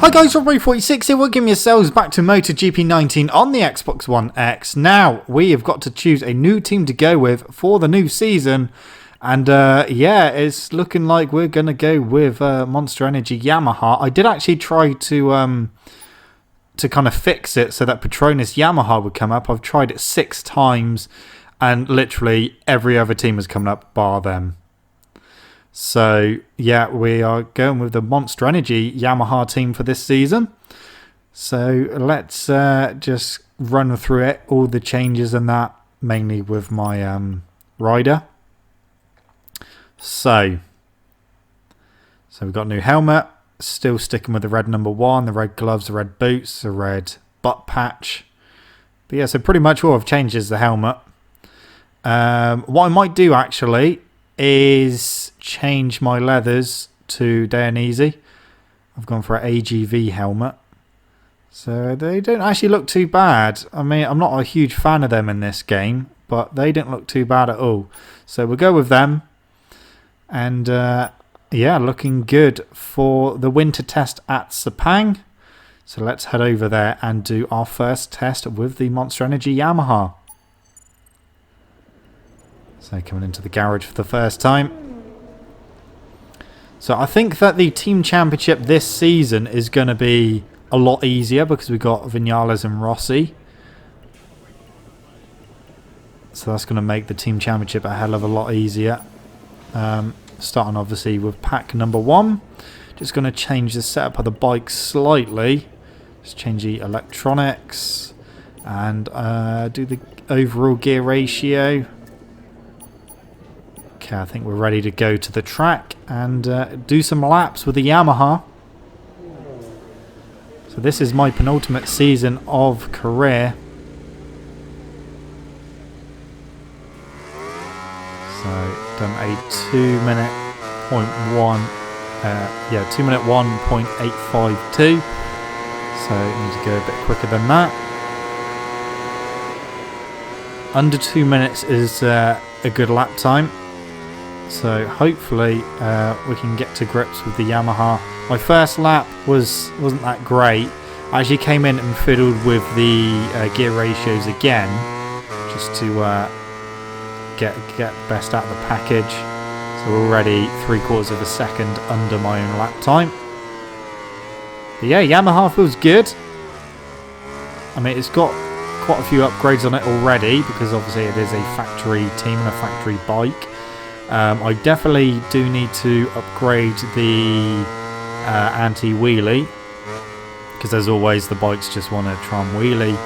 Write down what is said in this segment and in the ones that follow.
Hi guys, Robbery46 here. Welcome yourselves back to MotoGP 19 on the Xbox One X. Now, we have got to choose a new team to go with for the new season. And yeah, it's looking like we're going to go with Monster Energy Yamaha. I did actually try to kind of fix it so that Petronas Yamaha would come up. I've tried it 6 times and literally every other team has come up bar them. So, yeah, we are going with the Monster Energy Yamaha team for this season. So, let's just run through it, all the changes and that, mainly with my rider. So we've got a new helmet, still sticking with the red number 1, the red gloves, the red boots, the red butt patch. But yeah, so pretty much all I've changed is the helmet. What I might do actually is change my leathers to Dainese. I've gone for an AGV helmet. So they don't actually look too bad. I mean, I'm not a huge fan of them in this game, but they don't look too bad at all. So we'll go with them. And yeah, looking good for the winter test at Sepang. So let's head over there and do our first test with the Monster Energy Yamaha. So coming into the garage for the first time. So I think that the team championship this season is going to be a lot easier because we've got Vinales and Rossi. So that's going to make the team championship a hell of a lot easier. Starting obviously with pack number 1. Just going to change the setup of the bike slightly. Just change the electronics and do the overall gear ratio. Okay, I think we're ready to go to the track and do some laps with the Yamaha. So this is my penultimate season of career. So done a 2-minute 2-minute 1.852. So need to go a bit quicker than that. Under 2 minutes is a good lap time. So hopefully we can get to grips with the Yamaha. My first lap wasn't that great. I actually came in and fiddled with the gear ratios again, just to get best out of the package. So we're already 3/4 of a second under my own lap time. But yeah, Yamaha feels good. I mean, it's got quite a few upgrades on it already because obviously it is a factory team and a factory bike. I definitely do need to upgrade the anti-wheelie because as always the bikes just want to try and wheelie.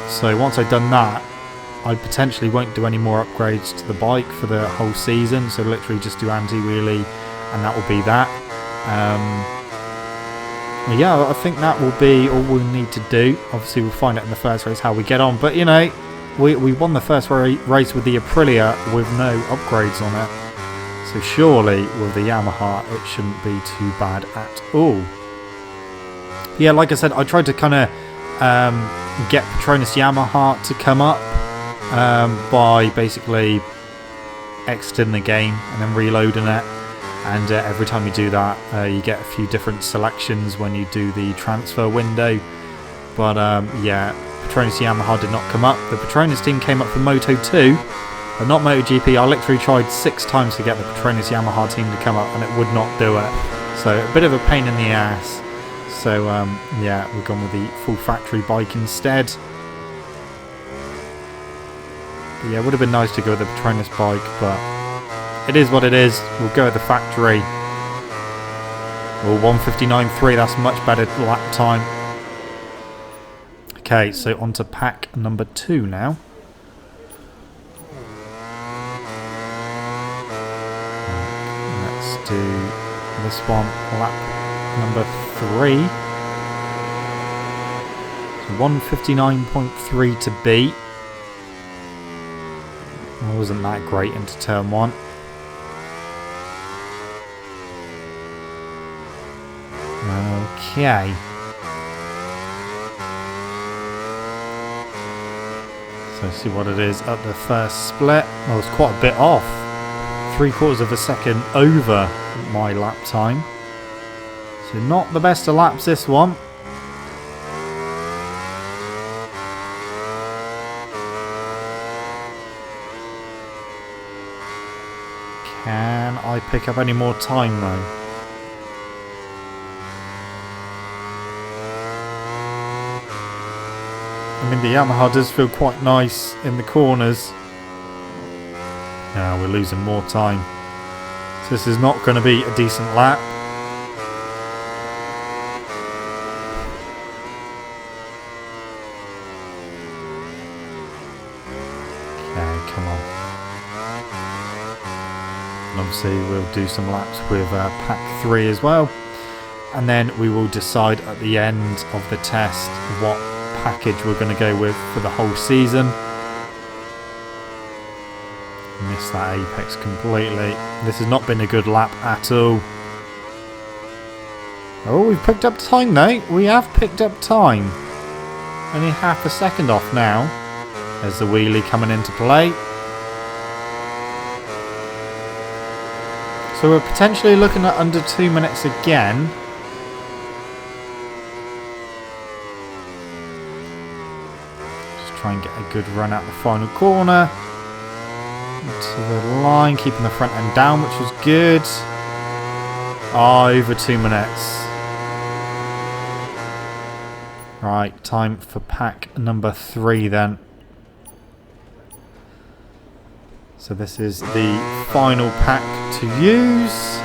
So once I've done that, I potentially won't do any more upgrades to the bike for the whole season. So literally just do anti-wheelie and that will be that. Yeah, I think that will be all we'll need to do. Obviously we'll find out in the first race how we get on. But you know, we won the first race with the Aprilia with no upgrades on it. So surely with the Yamaha it shouldn't be too bad at all. Yeah, like I said, I tried to kind of get Petronas Yamaha to come up by basically exiting the game and then reloading it. And every time you do that, you get a few different selections when you do the transfer window. But yeah, Petronas Yamaha did not come up. The Petronas team came up for Moto2, but not MotoGP. I literally tried 6 times to get the Petronas Yamaha team to come up and it would not do it. So a bit of a pain in the ass. So yeah, we've gone with the full factory bike instead. But yeah, it would have been nice to go with the Petronas bike, but it is what it is. We'll go with the factory. Well, 1:59.3, that's much better lap time. Okay, so on to pack number 2 now. Let's do this one, lap number 3. So 1:59.3 to beat. It wasn't that great into turn 1. Okay. So see what it is at the first split. Well, it's quite a bit off. 3/4 of a second over my lap time. So not the best of laps this one. Can I pick up any more time though? I mean, the Yamaha does feel quite nice in the corners. Now we're losing more time. So this is not going to be a decent lap. Okay, come on. And obviously we'll do some laps with pack 3 as well. And then we will decide at the end of the test what package we're going to go with for the whole season. Missed that apex completely. This has not been a good lap at all. Oh, we've picked up time though. We have picked up time. Only half a second off now. There's the wheelie coming into play. So we're potentially looking at under 2 minutes again. Try and get a good run out the final corner to the line, keeping the front end down, which was good. Over 2 minutes. Right, time for pack number 3 then. So this is the final pack to use.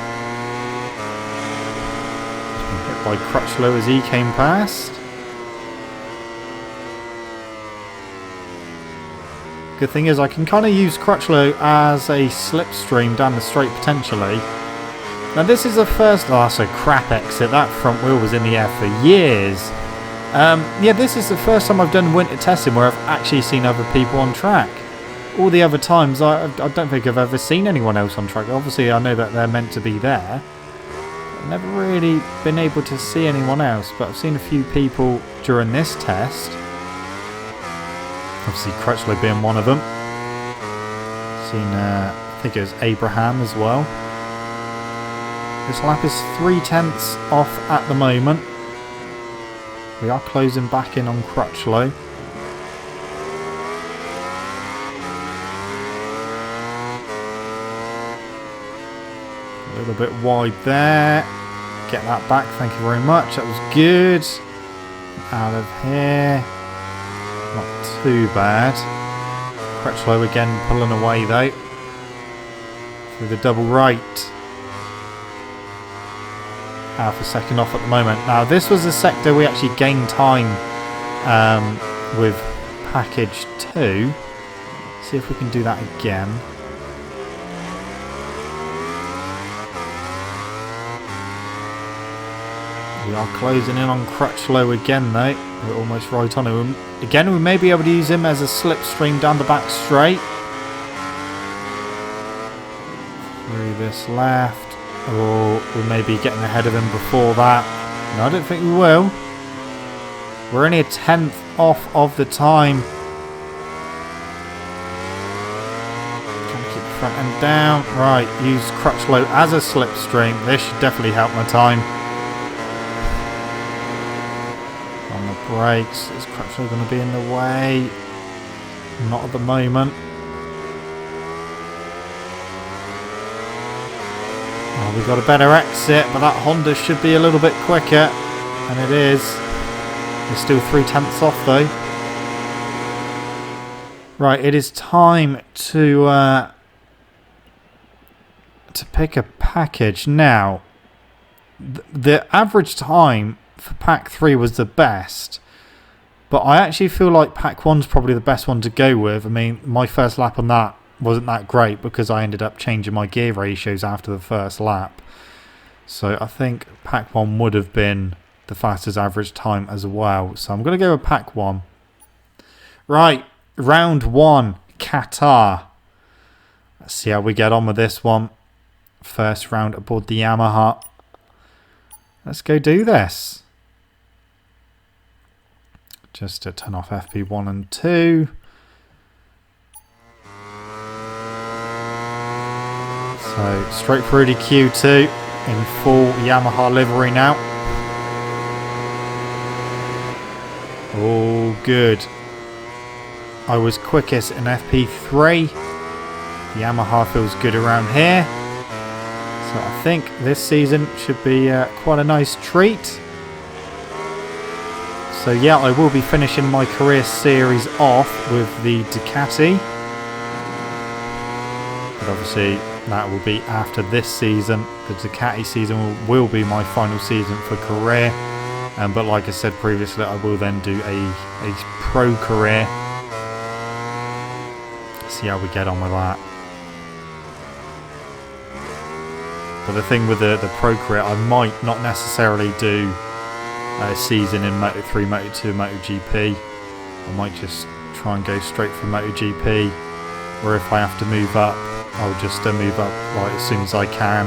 Hit by Crutchlow as he came past. Good thing is I can kind of use Crutchlow as a slipstream down the straight potentially. Now this is the first... Oh, that's a crap exit. That front wheel was in the air for years. Yeah, this is the first time I've done winter testing where I've actually seen other people on track. All the other times I don't think I've ever seen anyone else on track. Obviously I know that they're meant to be there. I've never really been able to see anyone else, but I've seen a few people during this test. Obviously Crutchlow being one of them. Seen, I think it was Abraham as well. This lap is 3/10 off at the moment. We are closing back in on Crutchlow. A little bit wide there. Get that back, thank you very much. That was good. Out of here. Not too bad. Crutchlow again pulling away though. Through the double right. Half a second off at the moment. Now this was the sector we actually gained time with package 2. See if we can do that again. We are closing in on Crutchlow again though. We're almost right on him. Again, we may be able to use him as a slipstream down the back straight. Through this left. Or we may be getting ahead of him before that. No, I don't think we will. We're only a 10th off of the time. Trying to keep the front end down. Right, use Crutchlow as a slipstream. This should definitely help my time. On the brakes. Is Crutchlow going to be in the way? Not at the moment. Oh, we've got a better exit, but that Honda should be a little bit quicker. And it is. It's still 3/10 off though. Right, it is time to pick a package. Now, the average time for pack 3 was the best. But I actually feel like pack 1's probably the best one to go with. I mean, my first lap on that wasn't that great because I ended up changing my gear ratios after the first lap. So I think pack 1 would have been the fastest average time as well. So I'm going to go with pack 1. Right, round 1, Qatar. Let's see how we get on with this one. First round aboard the Yamaha. Let's go do this. Just to turn off FP1 and 2. So straight through to Q2 in full Yamaha livery now. All good. I was quickest in FP3. The Yamaha feels good around here. So I think this season should be quite a nice treat. So yeah, I will be finishing my career series off with the Ducati. But obviously that will be after this season. The Ducati season will be my final season for career. But like I said previously, I will then do a pro career. See how we get on with that. But the thing with the pro career, I might not necessarily do a season in Moto3, Moto2, MotoGP. I might just try and go straight for MotoGP. Or if I have to move up, I'll just move up like as soon as I can,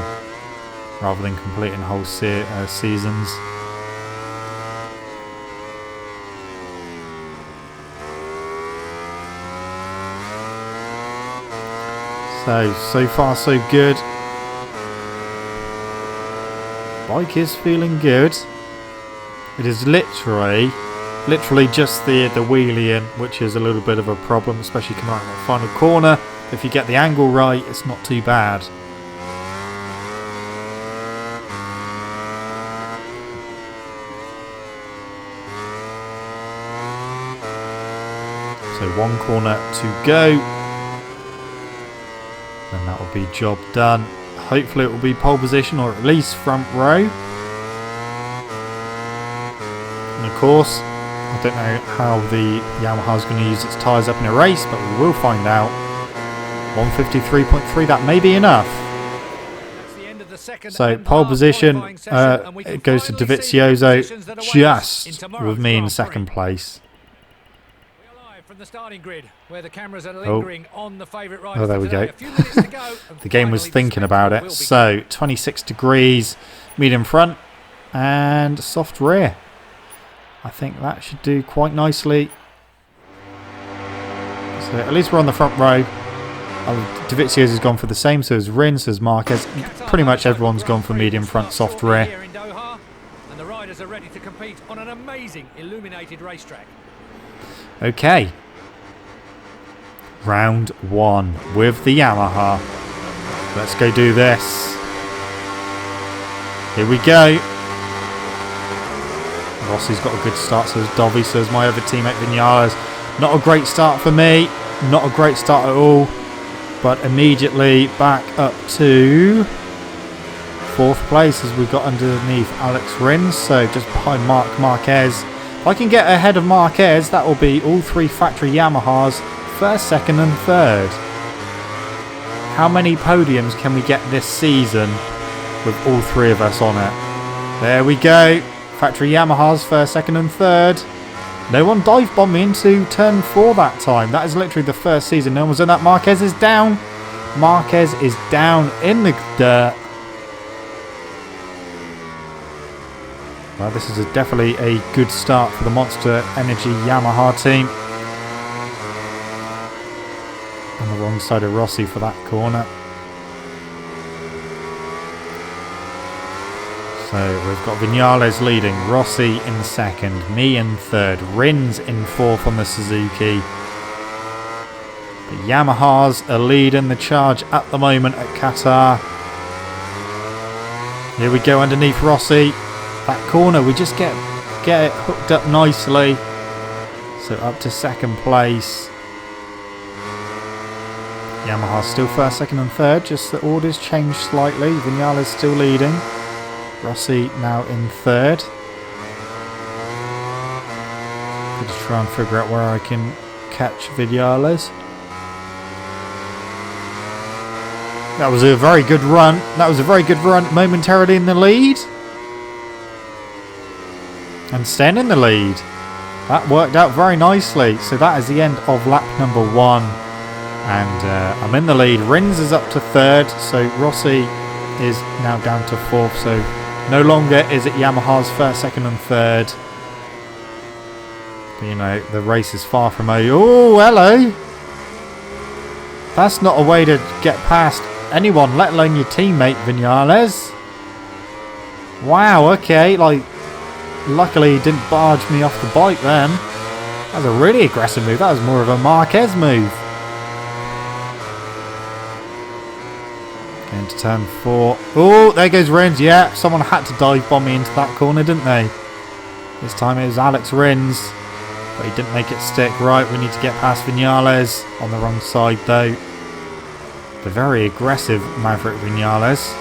rather than completing whole seasons. So far so good. Bike is feeling good. It is literally just the wheelie in, which is a little bit of a problem, especially coming out in that final corner. If you get the angle right, it's not too bad. So one corner to go. Then that will be job done. Hopefully it will be pole position or at least front row. And of course, I don't know how the Yamaha is going to use its tyres up in a race, but we will find out. 153.3, that may be enough. So pole position, it goes to DEgITx, just with me in second place. The starting grid, where the cameras are lingering on the favourite rider. Oh, there we go. The game was thinking about it. So 26 degrees, medium front and soft rear. I think that should do quite nicely. So at least we're on the front row. DEgITx has gone for the same, so has Rins, so has Marquez. Pretty much everyone's gone for medium front, soft rear. And the riders are ready to compete on an amazing illuminated racetrack. Okay. Round one with the Yamaha. Let's go do this. Here we go. Rossi's got a good start, so has Dovi, so has my other teammate Vinales. Not a great start for me. Not a great start at all. But immediately back up to fourth place as we got underneath Alex Rins. So just behind Marquez. If I can get ahead of Marquez, that will be all three factory Yamahas, first, second and third. How many podiums can we get this season with all three of us on it? There we go. Factory Yamahas, first, second and third. No one dive bombed me into turn 4 that time. That is literally the first season. No one was in that. Marquez is down. Marquez is down in the dirt. Well, this is definitely a good start for the Monster Energy Yamaha team. On the wrong side of Rossi for that corner. So we've got Vinales leading, Rossi in second, me in third, Rins in fourth on the Suzuki. The Yamahas are leading the charge at the moment at Qatar. Here we go underneath Rossi. That corner, we just get it hooked up nicely. So up to second place. Yamaha still first, second and third. Just the orders changed slightly. Vinales still leading. Rossi now in third. Good to try and figure out where I can catch Vinales. That was a very good run. Momentarily in the lead. And staying in the lead. That worked out very nicely. So that is the end of lap number 1. And I'm in the lead. Rins is up to third. So Rossi is now down to fourth. So no longer is it Yamaha's first, second and third. But, you know, the race is far from over. Oh, hello. That's not a way to get past anyone, let alone your teammate, Vinales. Wow, okay. Like, luckily he didn't barge me off the bike then. That was a really aggressive move. That was more of a Marquez move. Into turn 4. Oh, there goes Rins. Yeah, someone had to dive bomb me into that corner, didn't they? This time it was Alex Rins, but he didn't make it stick. Right, we need to get past Vinales. On the wrong side, though. The very aggressive Maverick Vinales.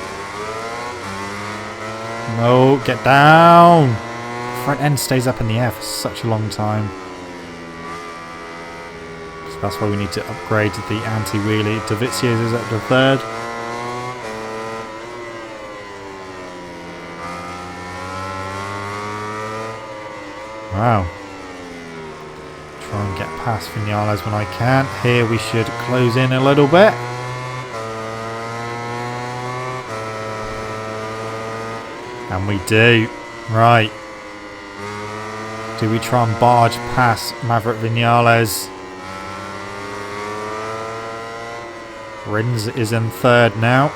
No, get down. The front end stays up in the air for such a long time. So that's why we need to upgrade the anti-wheelie. Dovizioso is up to 3rd. Wow. Try and get past Vinales when I can. Here we should close in a little bit. And we do. Right. Do we try and barge past Maverick Vinales? Rins is in 3rd now.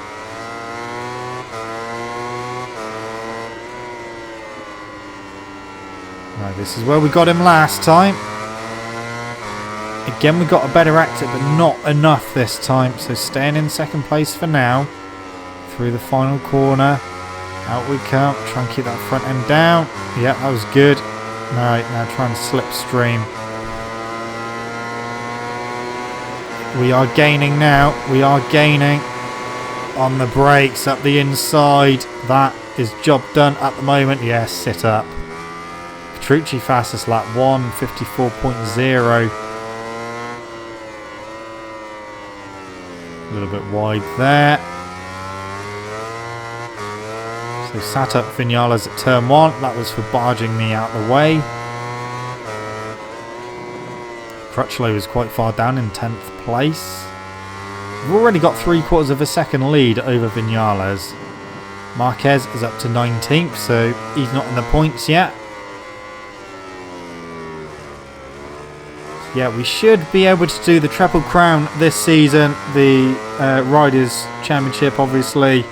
Right, this is where we got him last time. Again, we got a better exit, but not enough this time. So staying in 2nd place for now. Through the final corner. Out we come. Try and keep that front end down. Yeah, that was good. Alright, now try and slipstream. We are gaining now. We are gaining on the brakes up the inside. That is job done at the moment. Yes, sit up. Petrucci fastest lap 1:54.0. A little bit wide there. So sat up Vinales at turn 1. That was for barging me out the way. Crutchlow is quite far down in 10th place. We've already got 3/4 of a second lead over Vinales. Marquez is up to 19th, so he's not in the points yet. Yeah, we should be able to do the Triple Crown this season. The Riders' Championship, obviously.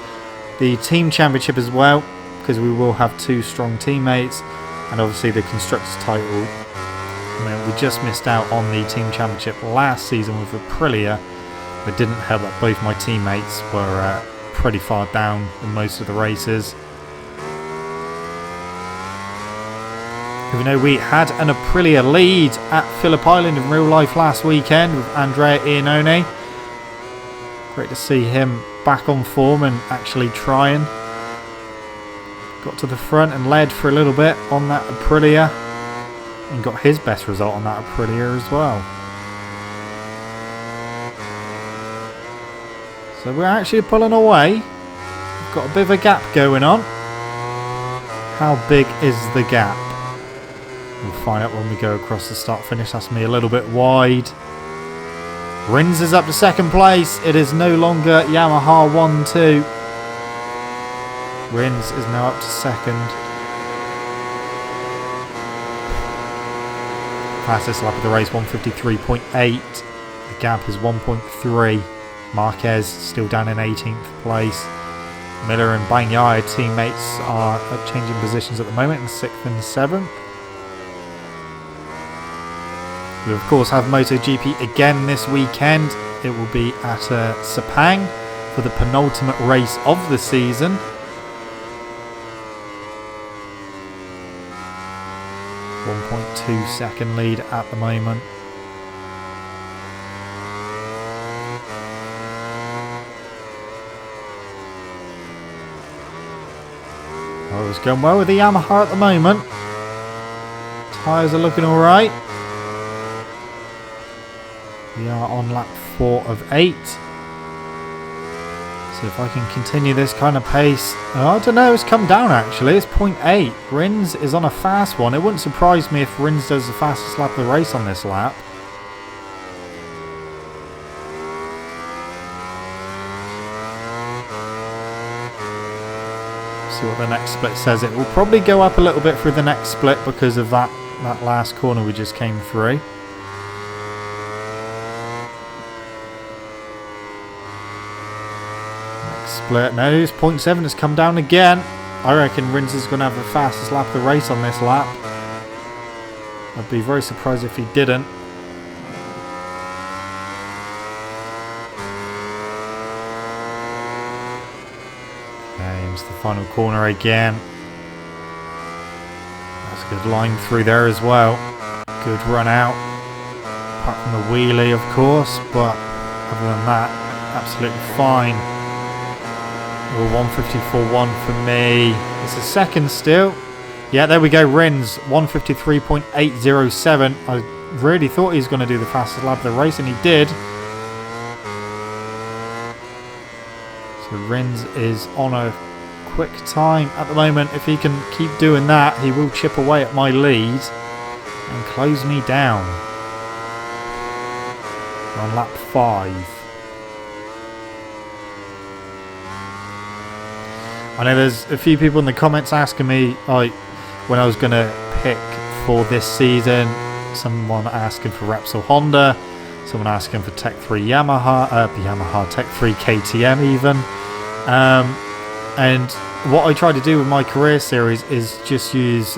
The Team Championship as well, because we will have 2 strong teammates. And obviously the Constructors' title. I mean, we just missed out on the Team Championship last season with Aprilia. It didn't help that both my teammates were pretty far down in most of the races. Even though we had an Aprilia lead at Phillip Island in real life last weekend with Andrea Iannone. Great to see him back on form and actually trying. Got to the front and led for a little bit on that Aprilia. And got his best result on that Aprilia as well. So we're actually pulling away. We've got a bit of a gap going on. How big is the gap? We'll find out when we go across the start finish. That's me a little bit wide. Rins is up to 2nd place. It is no longer Yamaha 1-2. Rins is now up to 2nd. Fastest lap of the race, 1:53.8. The gap is 1.3. Marquez still down in 18th place. Miller and Bagnaia teammates are changing positions at the moment in 6th and 7th. We of course have MotoGP again this weekend. It will be at Sepang for the penultimate race of the season. .2 second lead at the moment. Oh, it's going well with the Yamaha at the moment. Tyres are looking alright. We are on lap 4 of 8. So if I can continue this kind of pace... Oh, I don't know, it's come down actually. It's 0.8. Rins is on a fast one. It wouldn't surprise me if Rins does the fastest lap of the race on this lap. See what the next split says. It will probably go up a little bit through the next split because of that last corner we just came through. Split. No, it's 0.7. It's come down again. I reckon Rins is going to have the fastest lap of the race on this lap. I'd be very surprised if he didn't. Okay, into the final corner again. That's a good line through there as well. Good run out. Apart from the wheelie, of course, but other than that, absolutely fine. Well, 154.1 for me. It's a second still. Yeah, there we go. Rins 153.807. I really thought he was going to do the fastest lap of the race, and he did. So Rins is on a quick time at the moment. If he can keep doing that, he will chip away at my lead and close me down. We're on lap 5. I know there's a few people in the comments asking me like when I was going to pick for this season. Someone asking for Repsol Honda, someone asking for Tech 3 Yamaha, Yamaha Tech 3 KTM even. And what I try to do with my career series is just use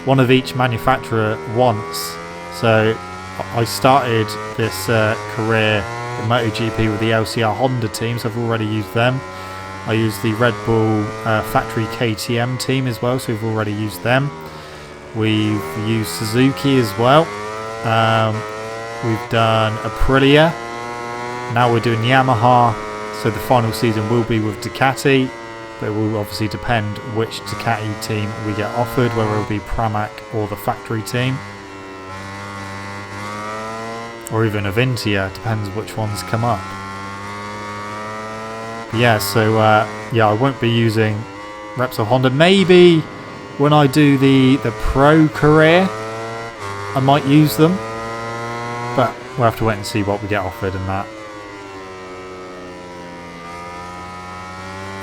one of each manufacturer once. So I started this career in MotoGP with the LCR Honda team, so I've already used them. I used the Red Bull factory KTM team as well, so we've already used them. We've used Suzuki as well. We've done Aprilia. Now we're doing Yamaha, so the final season will be with Ducati. But it will obviously depend which Ducati team we get offered, whether it will be Pramac or the factory team. Or even Avintia, depends which ones come up. Yeah, so yeah, I won't be using Repsol Honda. Maybe when I do the pro career, I might use them, but we'll have to wait and see what we get offered and that.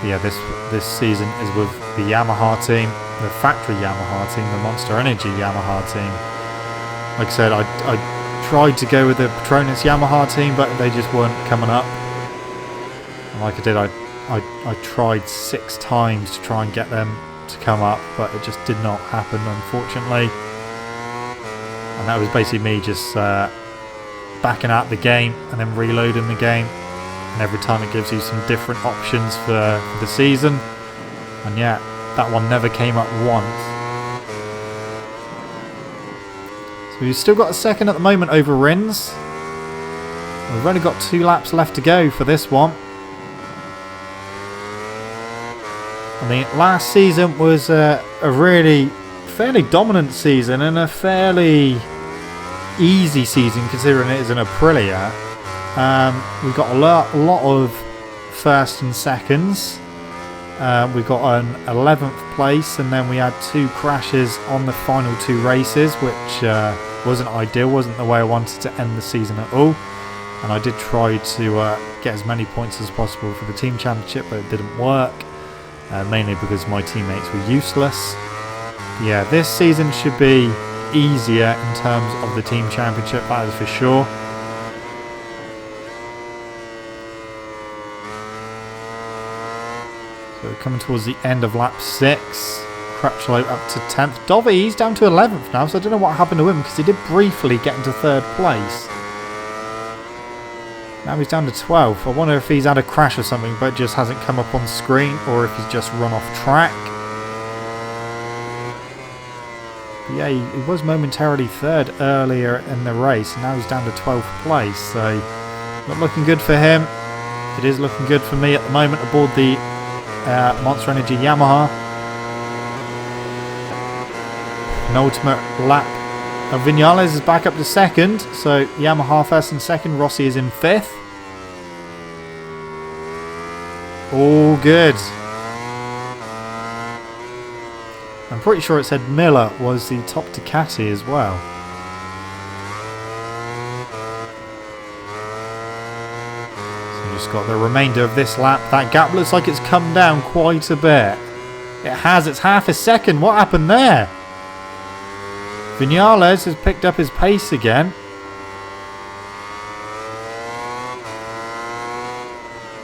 Yeah, this season is with the Yamaha team, the factory Yamaha team, the Monster Energy Yamaha team. Like I said, I tried to go with the Petronas Yamaha team, but they just weren't coming up. Like I did, I tried 6 times to try and get them to come up, but it just did not happen, unfortunately. And that was basically me just backing out the game and then reloading the game. And every time it gives you some different options for the season. And yeah, that one never came up once. So we've still got a second at the moment over Rins. We've only got 2 laps left to go for this one. I mean, last season was a really fairly dominant season and a fairly easy season considering it is an Aprilia. We got a lot of first and seconds. We got an 11th place, and then we had 2 crashes on the final 2 races, which wasn't ideal, wasn't the way I wanted to end the season at all. And I did try to get as many points as possible for the team championship, but it didn't work. Mainly because my teammates were useless. Yeah, this season should be easier in terms of the team championship, that is for sure. So coming towards the end of lap 6. Crutchlow up to 10th. Dovi, he's down to 11th now, so I don't know what happened to him because he did briefly get into 3rd place. Now he's down to 12th. I wonder if he's had a crash or something but just hasn't come up on screen, or if he's just run off track. But yeah, he was momentarily 3rd earlier in the race, and now he's down to 12th place, so not looking good for him. It is looking good for me at the moment aboard the Monster Energy Yamaha. Penultimate lap. Vinales is back up to 2nd, so Yamaha 1st and 2nd, Rossi is in 5th. All good. I'm pretty sure it said Miller was the top Ducati as well. So you just got the remainder of this lap. That gap looks like it's come down quite a bit. It has, it's half a second. What happened there? Vinales has picked up his pace again.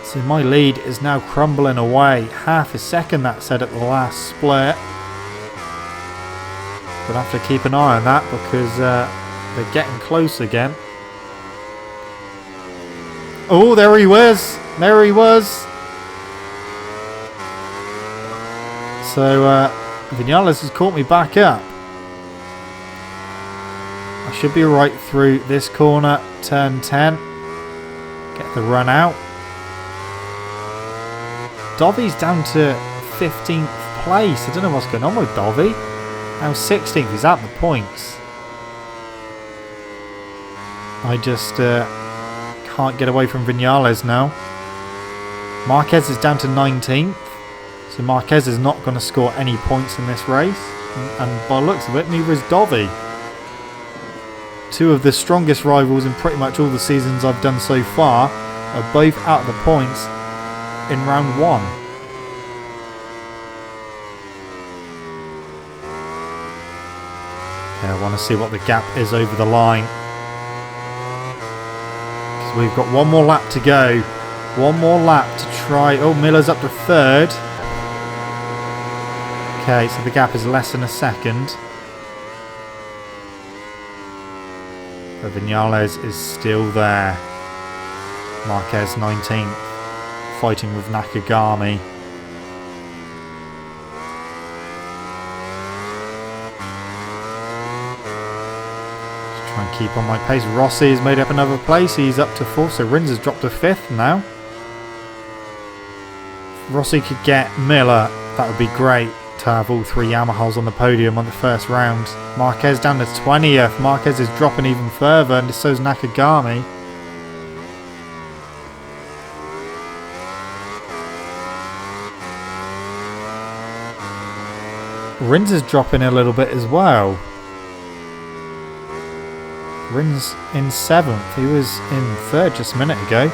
So my lead is now crumbling away. Half a second, that said, at the last split. We'll have to keep an eye on that because they're getting close again. Oh, there he was. There he was. So Vinales has caught me back up. I should be right through this corner, turn 10. Get the run out. Dovi's down to 15th place. I don't know what's going on with Dovi. Now 16th. He's at the points. I just can't get away from Vinales now. Marquez is down to 19th. So Marquez is not going to score any points in this race. And by the looks of it, neither is Dovi. Two of the strongest rivals in pretty much all the seasons I've done so far are both out of the points in round 1. Yeah, I want to see what the gap is over the line. Because we've got one more lap to go. One more lap to try. Oh, Miller's up to 3rd. Okay, so the gap is less than a second. But Vinales is still there. Marquez 19th, fighting with Nakagami. Just try and keep on my pace. Rossi has made up another place. He's up to 4th, so Rins has dropped to 5th now. If Rossi could get Miller, that would be great. To have all 3 Yamahas on the podium on the first round. Marquez down to 20th. Marquez is dropping even further, and so is Nakagami. Rins is dropping a little bit as well. Rins in 7th. He was in 3rd just a minute ago.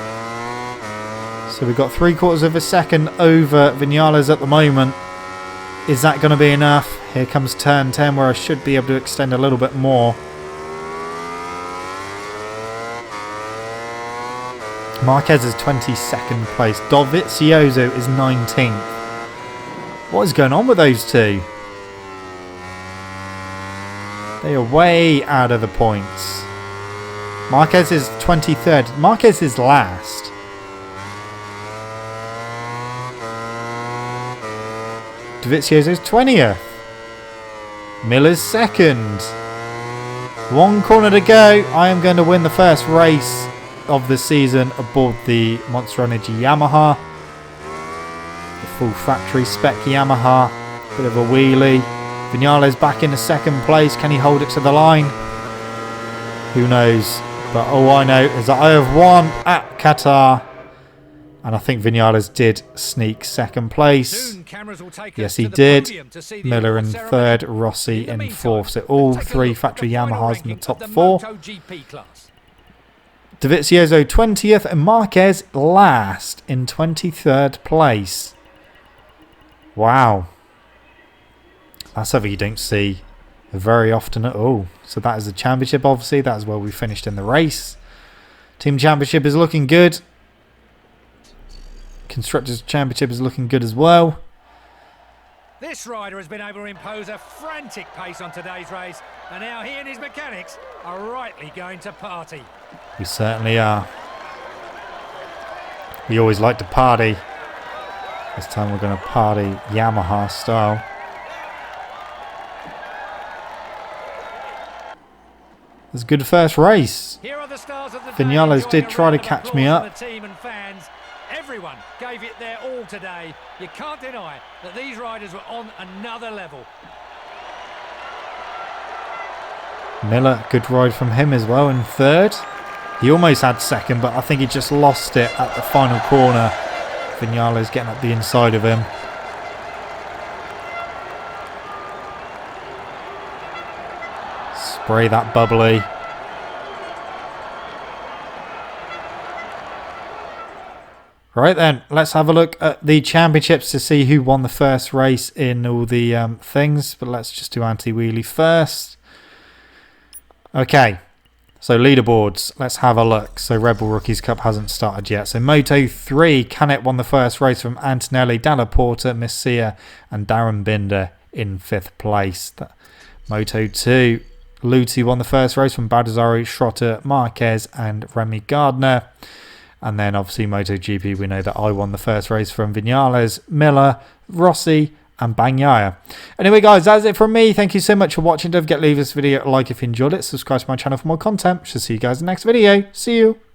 So we've got 3/4 of a second over Vinales at the moment. Is that going to be enough? Here comes turn 10 where I should be able to extend a little bit more. Marquez is 22nd place. Dovizioso is 19th. What is going on with those two? They are way out of the points. Marquez is 23rd. Marquez is last. Dovizioso's 20th. Miller's 2nd. 1 corner to go. I am going to win the first race of the season aboard the Monster Energy Yamaha. The full factory spec Yamaha. Bit of a wheelie. Vinales back into 2nd place. Can he hold it to the line? Who knows? But all I know is that I have won at Qatar. And I think Vinales did sneak 2nd place. Yes, he did. Miller in 3rd, Rossi in 4th. So all 3 factory Yamahas in the top 4. Dovizioso 20th and Marquez last in 23rd place. Wow. That's something you don't see very often at all. So that is the championship, obviously. That is where we finished in the race. Team championship is looking good. Constructors Championship is looking good as well. This rider has been able to impose a frantic pace on today's race, and now he and his mechanics are rightly going to party. We certainly are. We always like to party. This time we're going to party Yamaha style. It was a good first race. Vinales did try to catch me up. Everyone gave it their all today. You can't deny that these riders were on another level. Miller, good ride from him as well in 3rd. He almost had 2nd, but I think he just lost it at the final corner. Vinales getting up the inside of him. Spray that bubbly. Right then, let's have a look at the championships to see who won the first race in all the things. But let's just do anti-wheelie first. Okay, so leaderboards. Let's have a look. So Red Bull Rookies Cup hasn't started yet. So Moto 3, Canet won the first race from Antonelli, Dalla Porta, Messia and Darren Binder in 5th place. Moto 2, Luti won the first race from Baldassarri, Schrotter, Marquez and Remy Gardner. And then obviously MotoGP, we know that I won the first race from Vinales, Miller, Rossi and Bagnaia. Anyway guys, that's it from me. Thank you so much for watching. Don't forget to leave this video a like if you enjoyed it. Subscribe to my channel for more content. Shall see you guys in the next video. See you.